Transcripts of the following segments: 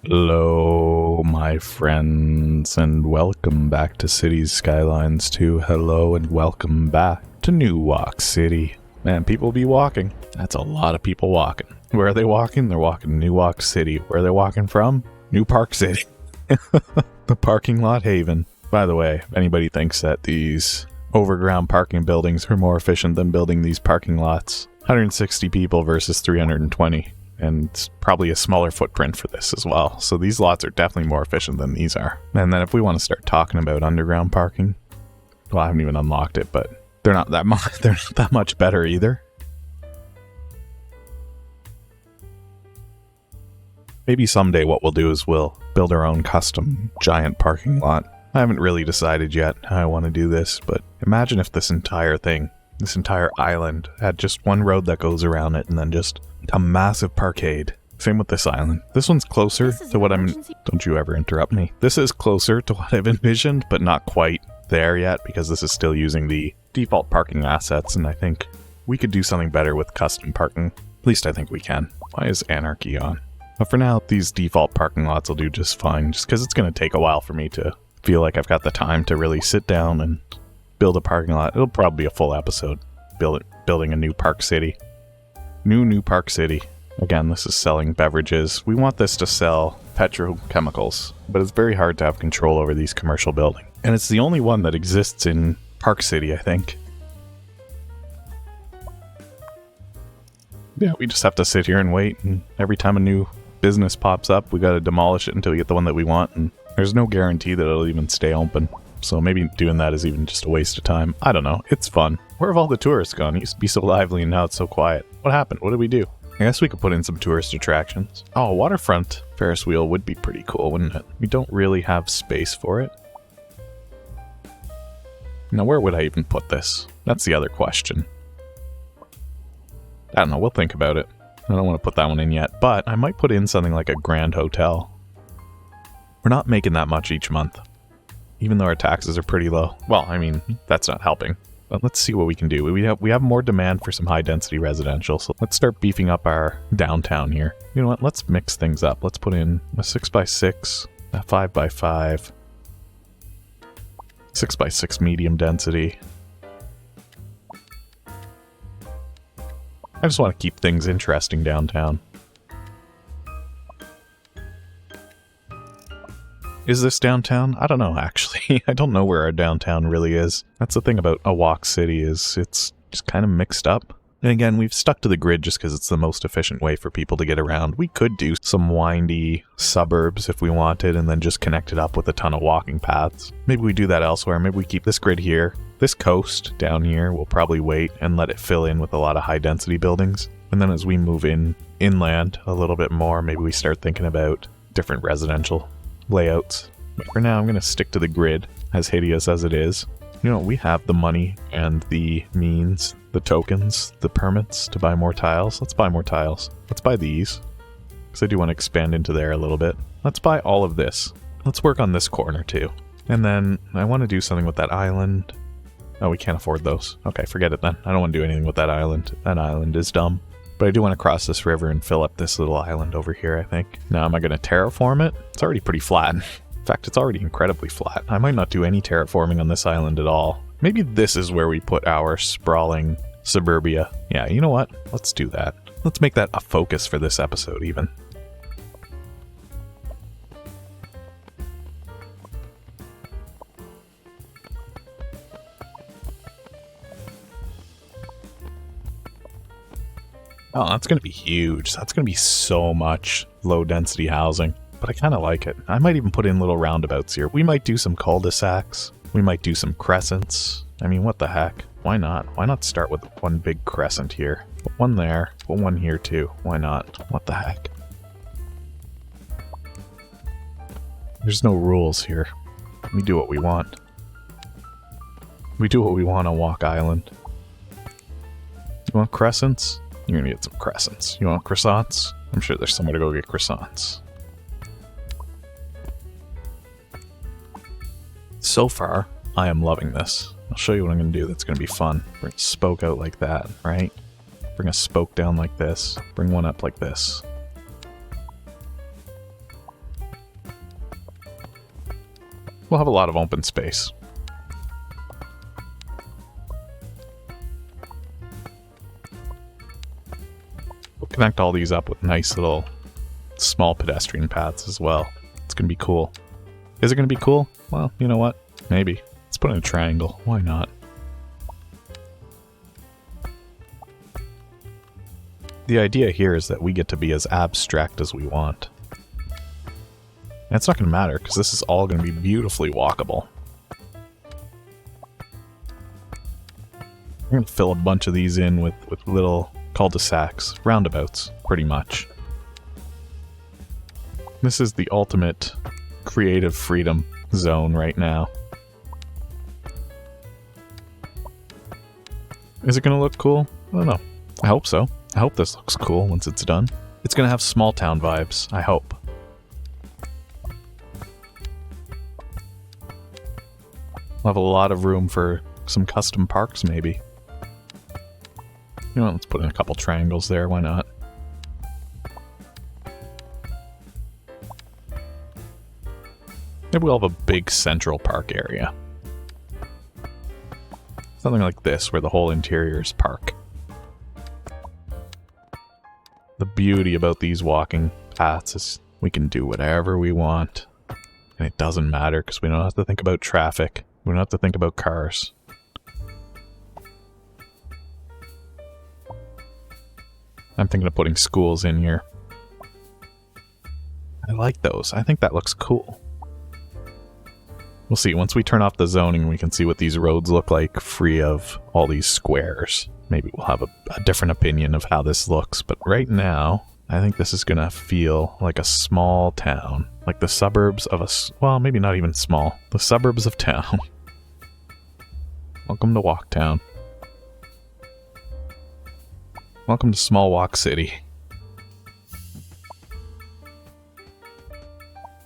Hello, my friends, and welcome back to Cities Skylines 2. Hello, and welcome back to New Walk City. Man, people be walking. That's a lot of people walking. Where are they walking? They're walking to New Walk City. Where are they walking from? New Park City. The parking lot haven. By the way, if anybody thinks that these overground parking buildings are more efficient than building these parking lots, 160 people versus 320. And probably a smaller footprint for this as well. So these lots are definitely more efficient than these are. And then if we want to start talking about underground parking, well, I haven't even unlocked it, but they're not that much. They're not that much better either. Maybe someday what we'll do is we'll build our own custom giant parking lot. I haven't really decided yet how I want to do this, but imagine if this entire thing, this entire island, had just one road that goes around it and then just a massive parkade. Same with this island. This one's closer to what I'm... Don't you ever interrupt me. This is closer to what I've envisioned, but not quite there yet, because this is still using the default parking assets, and I think we could do something better with custom parking. At least I think we can. Why is anarchy on? But for now, these default parking lots will do just fine, just because it's going to take a while for me to feel like I've got the time to really sit down and build a parking lot. It'll probably be a full episode, building a new Park City. New Park City. Again, this is selling beverages. We want this to sell petrochemicals, but it's very hard to have control over these commercial buildings. And it's the only one that exists in Park City, I think. Yeah, we just have to sit here and wait, and every time a new business pops up, we gotta demolish it until we get the one that we want, and there's no guarantee that it'll even stay open. So maybe doing that is even just a waste of time. I don't know. It's fun. Where have all the tourists gone? It used to be so lively and now it's so quiet. What happened? What did we do? I guess we could put in some tourist attractions. Oh, a waterfront Ferris wheel would be pretty cool, wouldn't it? We don't really have space for it. Now, where would I even put this? That's the other question. I don't know. We'll think about it. I don't want to put that one in yet, but I might put in something like a Grand Hotel. We're not making that much each month, even though our taxes are pretty low. Well, I mean, that's not helping. But let's see what we can do. We have more demand for some high-density residential, so let's start beefing up our downtown here. You know what? Let's mix things up. Let's put in a 6x6, a 5x5, 6x6 medium density. I just want to keep things interesting downtown. Is this downtown? I don't know, actually. I don't know where our downtown really is. That's the thing about a walk city, is it's just kind of mixed up. And again, we've stuck to the grid just because it's the most efficient way for people to get around. We could do some windy suburbs if we wanted, and then just connect it up with a ton of walking paths. Maybe we do that elsewhere. Maybe we keep this grid here. This coast down here, we'll probably wait and let it fill in with a lot of high-density buildings. And then as we move inland a little bit more, maybe we start thinking about different residential layouts. But for now, I'm going to stick to the grid, as hideous as it is. You know, we have the money and the means, the tokens, the permits to buy more tiles. Let's buy more tiles. Let's buy these, because I do want to expand into there a little bit. Let's buy all of this. Let's work on this corner too. And then I want to do something with that island. Oh, we can't afford those. Okay, forget it then. I don't want to do anything with that island. That island is dumb. But I do want to cross this river and fill up this little island over here, I think. Now, am I going to terraform it? It's already pretty flat. In fact, it's already incredibly flat. I might not do any terraforming on this island at all. Maybe this is where we put our sprawling suburbia. Yeah, you know what? Let's do that. Let's make that a focus for this episode, even. Oh, that's going to be huge. That's going to be so much low-density housing. But I kind of like it. I might even put in little roundabouts here. We might do some cul-de-sacs. We might do some crescents. I mean, what the heck? Why not? Why not start with one big crescent here? Put one there. Put one here, too. Why not? What the heck? There's no rules here. We do what we want. We do what we want on Walk Island. You want crescents? You're gonna get some crescents. You want croissants? I'm sure there's somewhere to go get croissants. So far, I am loving this. I'll show you what I'm gonna do that's gonna be fun. Bring a spoke out like that, right? Bring a spoke down like this. Bring one up like this. We'll have a lot of open space. We'll connect all these up with nice little small pedestrian paths as well. It's going to be cool. Is it going to be cool? Well, you know what? Maybe. Let's put in a triangle. Why not? The idea here is that we get to be as abstract as we want. And it's not going to matter, because this is all going to be beautifully walkable. We're going to fill a bunch of these in with little cul-de-sacs, roundabouts, pretty much. This is the ultimate creative freedom zone right now. Is it going to look cool? I don't know. I hope so. I hope this looks cool once it's done. It's going to have small town vibes, I hope. We'll have a lot of room for some custom parks, maybe. You know, let's put in a couple triangles there, why not? Maybe we'll have a big central park area. Something like this, where the whole interior is park. The beauty about these walking paths is we can do whatever we want. And it doesn't matter, because we don't have to think about traffic. We don't have to think about cars. I'm thinking of putting schools in here. I like those. I think that looks cool. We'll see. Once we turn off the zoning, we can see what these roads look like free of all these squares. Maybe we'll have a different opinion of how this looks. But right now, I think this is going to feel like a small town. Like the suburbs of a... Well, maybe not even small. The suburbs of town. Welcome to Walktown. Welcome to Small Walk City.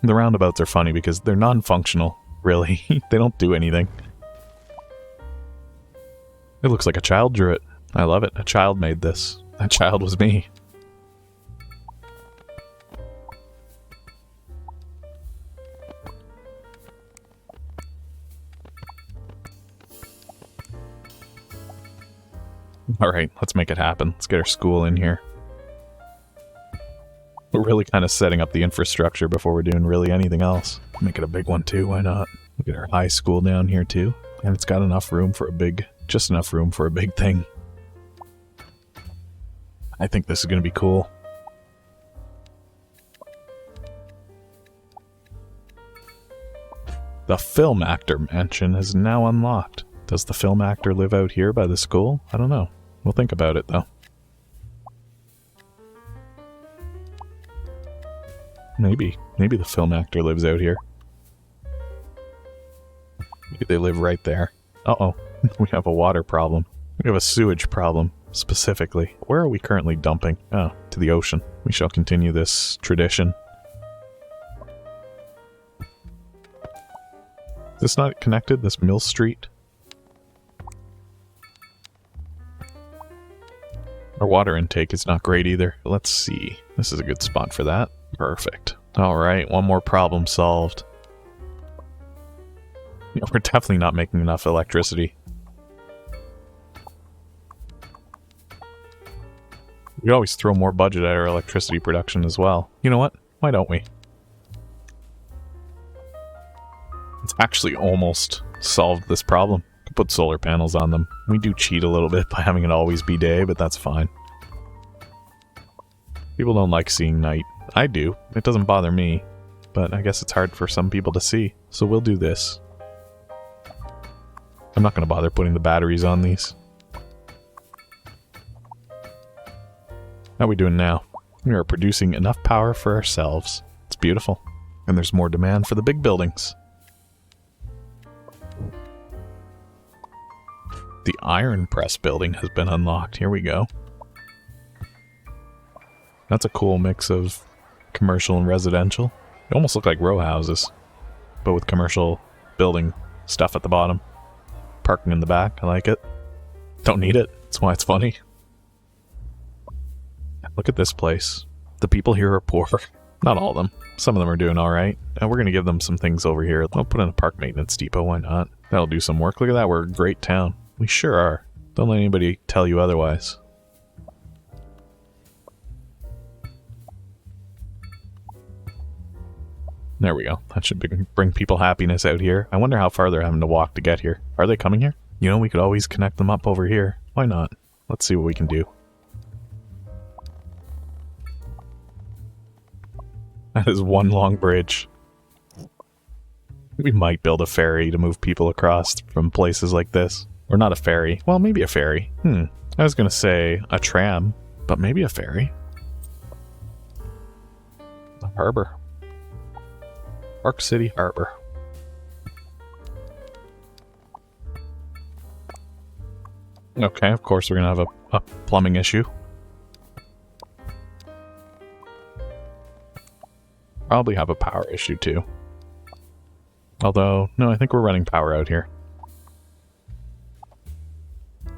The roundabouts are funny because they're non-functional, really. They don't do anything. It looks like a child drew it. I love it. A child made this. That child was me. Alright, let's make it happen. Let's get our school in here. We're really kind of setting up the infrastructure before we're doing really anything else. Make it a big one too, why not? We'll get our high school down here too. And it's got enough room for a big... just enough room for a big thing. I think this is going to be cool. The film actor mansion is now unlocked. Does the film actor live out here by the school? I don't know. We'll think about it, though. Maybe. Maybe the film actor lives out here. Maybe they live right there. Uh-oh. We have a water problem. We have a sewage problem, specifically. Where are we currently dumping? Oh, to the ocean. We shall continue this tradition. Is this not connected? This Mill Street? Our water intake is not great either. Let's see. This is a good spot for that. Perfect. Alright, one more problem solved. Yeah, we're definitely not making enough electricity. We always throw more budget at our electricity production as well. You know what? Why don't we? It's actually almost solved this problem. Could put solar panels on them. We do cheat a little bit by having it always be day, but that's fine. People don't like seeing night. I do. It doesn't bother me. But I guess it's hard for some people to see. So we'll do this. I'm not going to bother putting the batteries on these. How are we doing now? We are producing enough power for ourselves. It's beautiful. And there's more demand for the big buildings. The iron press building has been unlocked. Here we go. That's a cool mix of commercial and residential. They almost look like row houses, but with commercial building stuff at the bottom. Parking in the back. I like it. Don't need it. That's why it's funny. Look at this place. The people here are poor. Not all of them. Some of them are doing alright. And we're going to give them some things over here. I'll put in a park maintenance depot, why not? That'll do some work. Look at that, we're a great town. We sure are. Don't let anybody tell you otherwise. There we go. That should bring people happiness out here. I wonder how far they're having to walk to get here. Are they coming here? You know, we could always connect them up over here. Why not? Let's see what we can do. That is one long bridge. We might build a ferry to move people across from places like this. Or not a ferry. Well, maybe a ferry. I was going to say a tram, but maybe a ferry. The harbor. Park City Harbor. Okay, of course we're going to have a plumbing issue. Probably have a power issue too. Although, no, I think we're running power out here.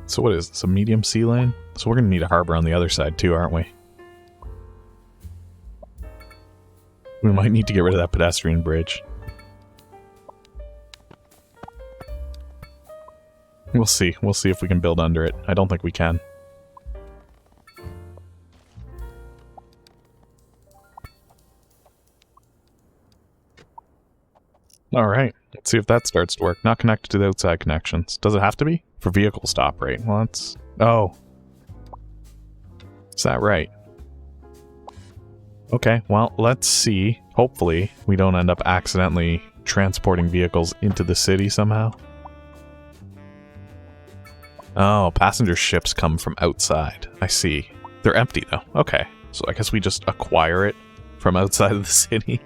So what is this, a medium sea lane? So we're going to need a harbor on the other side too, aren't we? We might need to get rid of that pedestrian bridge. We'll see. We'll see if we can build under it. I don't think we can. Alright, let's see if that starts to work. Not connected to the outside connections. Does it have to be? For vehicles to operate. Well, that's... Oh. Is that right? Okay, well, let's see. Hopefully, we don't end up accidentally transporting vehicles into the city somehow. Oh, passenger ships come from outside. I see. They're empty, though. Okay, so I guess we just acquire it from outside of the city.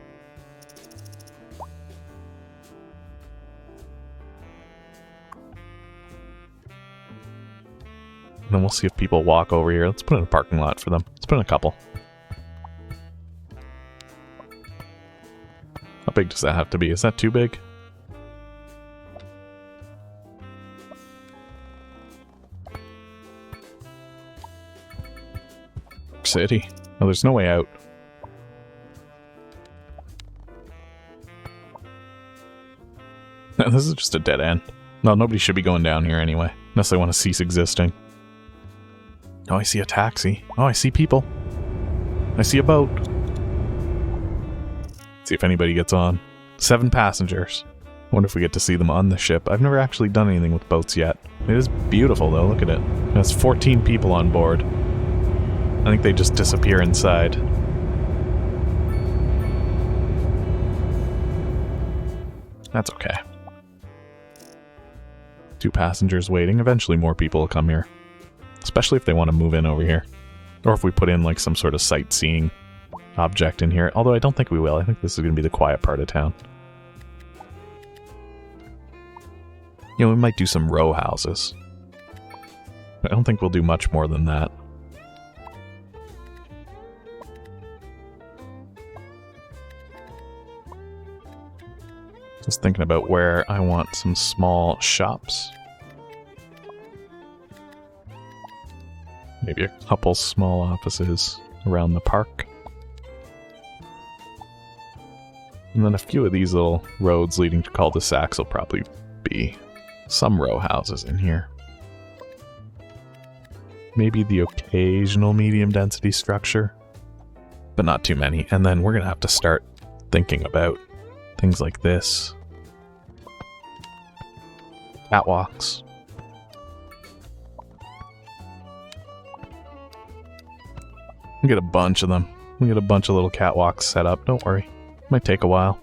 And then we'll see if people walk over here. Let's put in a parking lot for them. Let's put in a couple. How big does that have to be? Is that too big? City. Oh, there's no way out. No, this is just a dead end. No, nobody should be going down here anyway. Unless they want to cease existing. Oh, I see a taxi. Oh, I see people. I see a boat. See if anybody gets on. 7 passengers. I wonder if we get to see them on the ship. I've never actually done anything with boats yet. It is beautiful though, look at it. It has 14 people on board. I think they just disappear inside. That's okay. 2 passengers waiting. Eventually more people will come here. Especially if they want to move in over here. Or if we put in like some sort of sightseeing object in here. Although I don't think we will. I think this is going to be the quiet part of town. You know, we might do some row houses. I don't think we'll do much more than that. Just thinking about where I want some small shops. Maybe a couple small offices around the park. And then a few of these little roads leading to cul-de-sacs will probably be some row houses in here. Maybe the occasional medium density structure, but not too many. And then we're going to have to start thinking about things like this. Catwalks. We'll get a bunch of them. We'll get a bunch of little catwalks set up. Don't worry. Might take a while.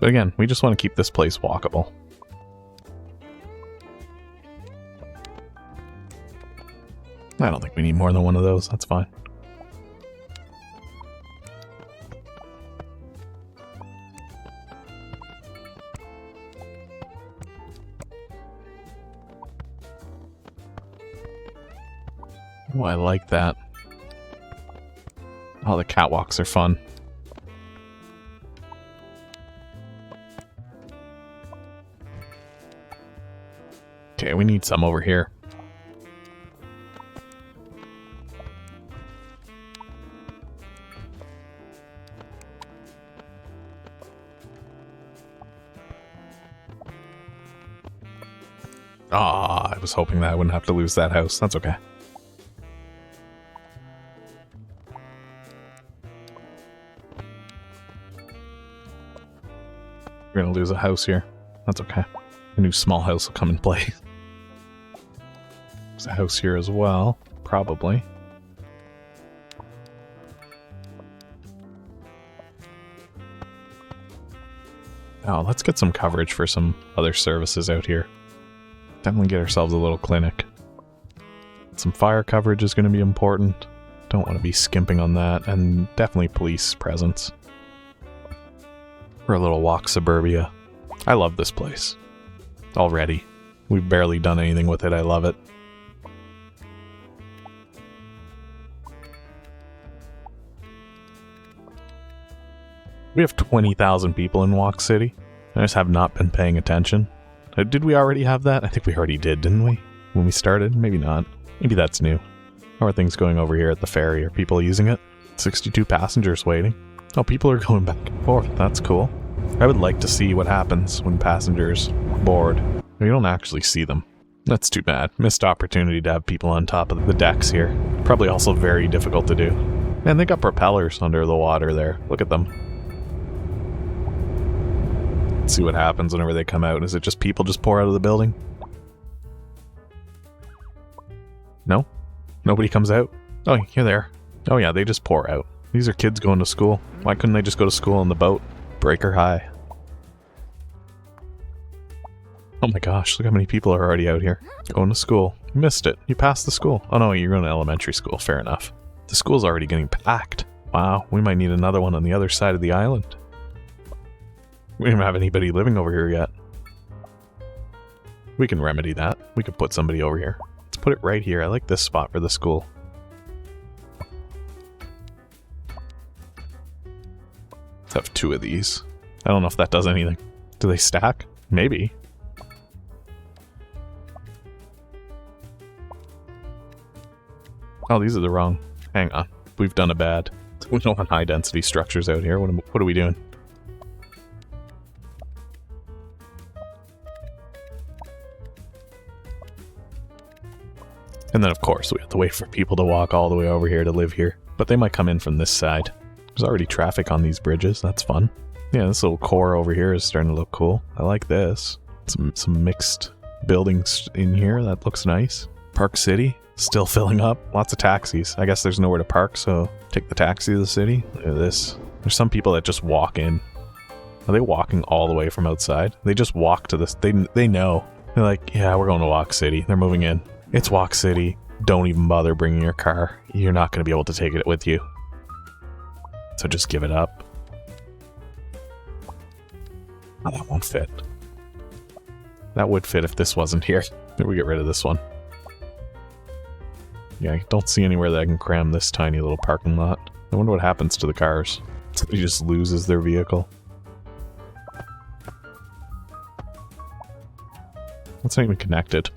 But again, we just want to keep this place walkable. I don't think we need more than one of those. That's fine. Oh, I like that. Oh, the catwalks are fun. Okay, we need some over here. Ah, I was hoping that I wouldn't have to lose that house. That's okay. We're gonna lose a house here. That's okay. A new small house will come in play. There's a house here as well, probably. Oh, let's get some coverage for some other services out here. Definitely get ourselves a little clinic. Some fire coverage is going to be important. Don't want to be skimping on that. And definitely police presence. For a little walk suburbia. I love this place. Already. We've barely done anything with it. I love it. We have 20,000 people in Walk City. I just have not been paying attention. Did we already have that? I think we already did, didn't we? When we started? Maybe not. Maybe that's new. How are things going over here at the ferry? Are people using it? 62 passengers waiting. Oh, people are going back and forth. That's cool. I would like to see what happens when passengers board. We don't actually see them. That's too bad. Missed opportunity to have people on top of the decks here. Probably also very difficult to do. Man, they got propellers under the water there. Look at them. Let's see what happens whenever they come out. Is it just people just pour out of the building? No? Nobody comes out? Oh, you're there. Oh yeah, they just pour out. These are kids going to school. Why couldn't they just go to school on the boat? Breaker high. Oh my gosh, look how many people are already out here. Going to school. You missed it. You passed the school. Oh no, you're going to elementary school. Fair enough. The school's already getting packed. Wow, we might need another one on the other side of the island. We don't have anybody living over here yet. We can remedy that. We could put somebody over here. Let's put it right here. I like this spot for the school. Let's have 2 of these. I don't know if that does anything. Do they stack? Maybe. Oh, these are the wrong. Hang on. We've done a bad. We don't want high density structures out here. What are we doing? And then, of course, we have to wait for people to walk all the way over here to live here. But they might come in from this side. There's already traffic on these bridges. That's fun. Yeah, this little core over here is starting to look cool. I like this. Some mixed buildings in here. That looks nice. Park City, still filling up. Lots of taxis. I guess there's nowhere to park, so take the taxi to the city. Look at this. There's some people that just walk in. Are they walking all the way from outside? They just walk to this. They know. They're like, yeah, we're going to Walk City. They're moving in. It's Walk City. Don't even bother bringing your car. You're not going to be able to take it with you. So just give it up. Oh, that won't fit. That would fit if this wasn't here. Maybe we get rid of this one. Yeah, I don't see anywhere that I can cram this tiny little parking lot. I wonder what happens to the cars. Somebody just loses their vehicle. It's not even connected.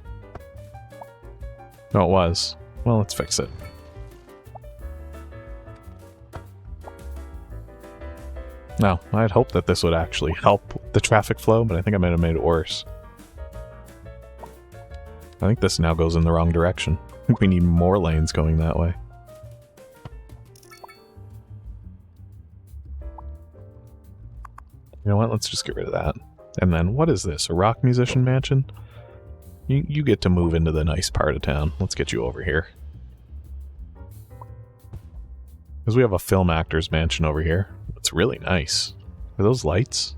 No, it was. Well, let's fix it. No, I had hoped that this would actually help the traffic flow, but I think I might have made it worse. I think this now goes in the wrong direction. I think we need more lanes going that way. You know what? Let's just get rid of that. And then, what is this? A rock musician mansion? You get to move into the nice part of town. Let's get you over here. Because we have a film actor's mansion over here. It's really nice. Are those lights?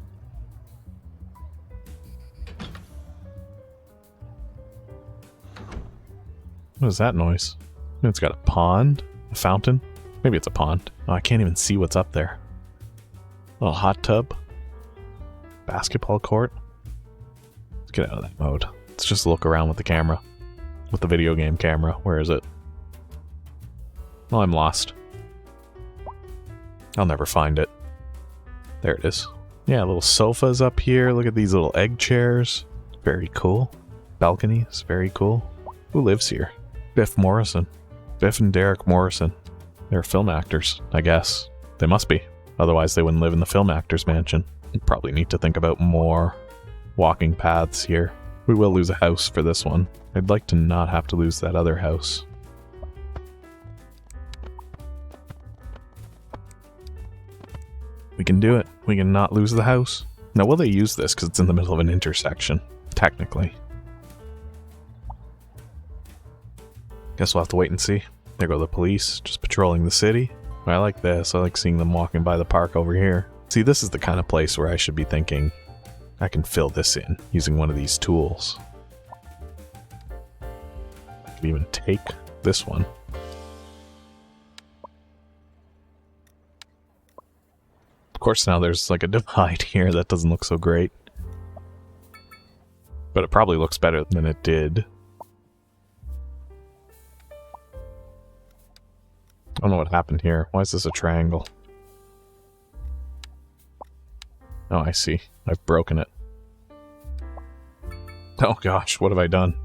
What is that noise? It's got a pond? A fountain? Maybe it's a pond. Oh, I can't even see what's up there. A little hot tub? Basketball court? Let's get out of that mode. Let's just look around with the camera. With the video game camera. Where is it? Oh, I'm lost. I'll never find it. There it is. Yeah, little sofas up here. Look at these little egg chairs. Very cool. Balconies. Very cool. Who lives here? Biff Morrison. Biff and Derek Morrison. They're film actors, I guess. They must be. Otherwise they wouldn't live in the film actors mansion. You probably need to think about more walking paths here. We will lose a house for this one. I'd like to not have to lose that other house. We can do it. We can not lose the house. Now, will they use this because it's in the middle of an intersection? Technically. Guess we'll have to wait and see. There go the police, just patrolling the city. I like this. I like seeing them walking by the park over here. See, this is the kind of place where I should be thinking I can fill this in using one of these tools. I could even take this one. Of course, now there's like a divide here that doesn't look so great. But it probably looks better than it did. I don't know what happened here. Why is this a triangle? Oh, I see. I've broken it. Oh gosh, what have I done?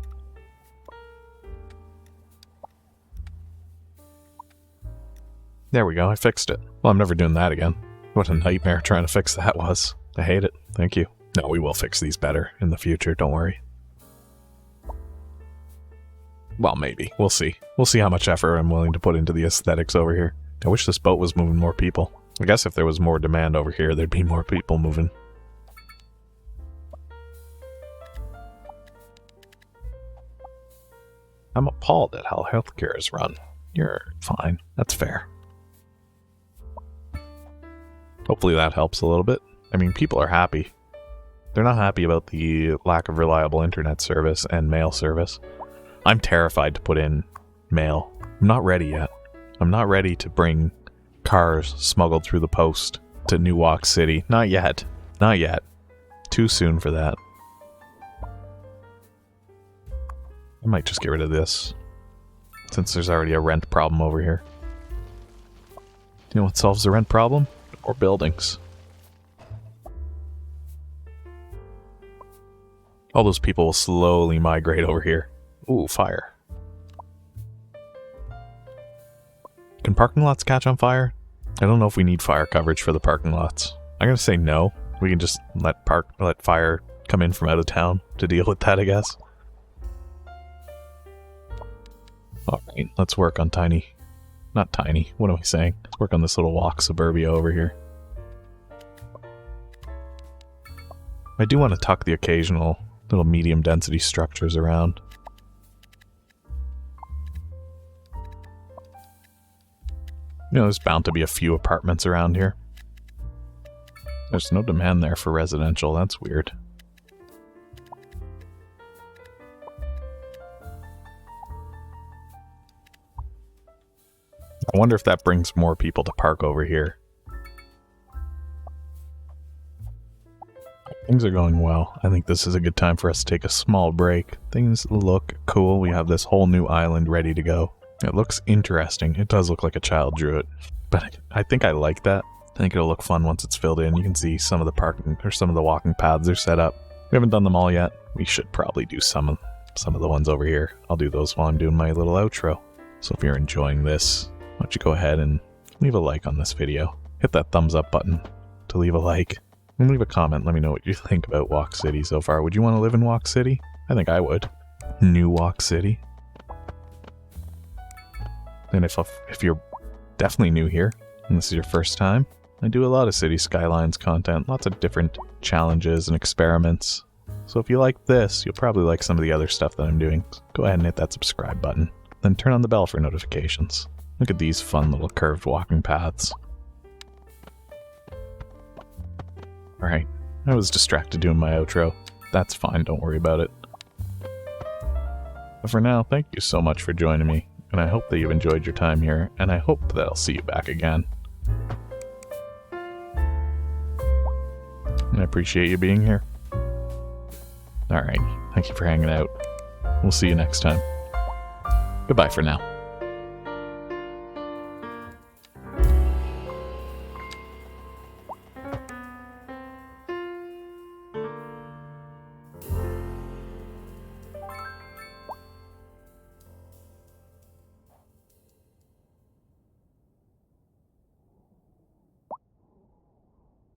There we go, I fixed it. Well, I'm never doing that again. What a nightmare trying to fix that was. I hate it. Thank you. No, we will fix these better in the future, don't worry. Well, maybe. We'll see. We'll see how much effort I'm willing to put into the aesthetics over here. I wish this boat was moving more people. I guess if there was more demand over here, there'd be more people moving. I'm appalled at how healthcare is run. You're fine. That's fair. Hopefully that helps a little bit. I mean, people are happy. They're not happy about the lack of reliable internet service and mail service. I'm terrified to put in mail. I'm not ready yet. I'm not ready to bring cars smuggled through the post to Newark City. Not yet. Not yet. Too soon for that. I might just get rid of this, since there's already a rent problem over here. You know what solves the rent problem? More buildings. All those people will slowly migrate over here. Ooh, fire. Can parking lots catch on fire? I don't know if we need fire coverage for the parking lots. I'm gonna say no. We can just let fire come in from out of town to deal with that, I guess. Alright, let's work on tiny... Not tiny, what am I saying? Let's work on this little walk suburbia over here. I do want to tuck the occasional little medium density structures around. You know, there's bound to be a few apartments around here. There's no demand there for residential, that's weird. I wonder if that brings more people to park over here. Things are going well. I think this is a good time for us to take a small break. Things look cool. We have this whole new island ready to go. It looks interesting. It does look like a child drew it. But I think I like that. I think it'll look fun once it's filled in. You can see some of the parking, or some of the walking paths are set up. We haven't done them all yet. We should probably do some of the ones over here. I'll do those while I'm doing my little outro. So if you're enjoying this, why don't you go ahead and leave a like on this video. Hit that thumbs up button to leave a like. And leave a comment. Let me know what you think about Walk City so far. Would you want to live in Walk City? I think I would. New Walk City. And if you're definitely new here, and this is your first time, I do a lot of Cities Skylines content. Lots of different challenges and experiments. So if you like this, you'll probably like some of the other stuff that I'm doing. So go ahead and hit that subscribe button. Then turn on the bell for notifications. Look at these fun little curved walking paths. Alright, I was distracted doing my outro. That's fine, don't worry about it. But for now, thank you so much for joining me, and I hope that you've enjoyed your time here, and I hope that I'll see you back again. And I appreciate you being here. Alright, thank you for hanging out. We'll see you next time. Goodbye for now.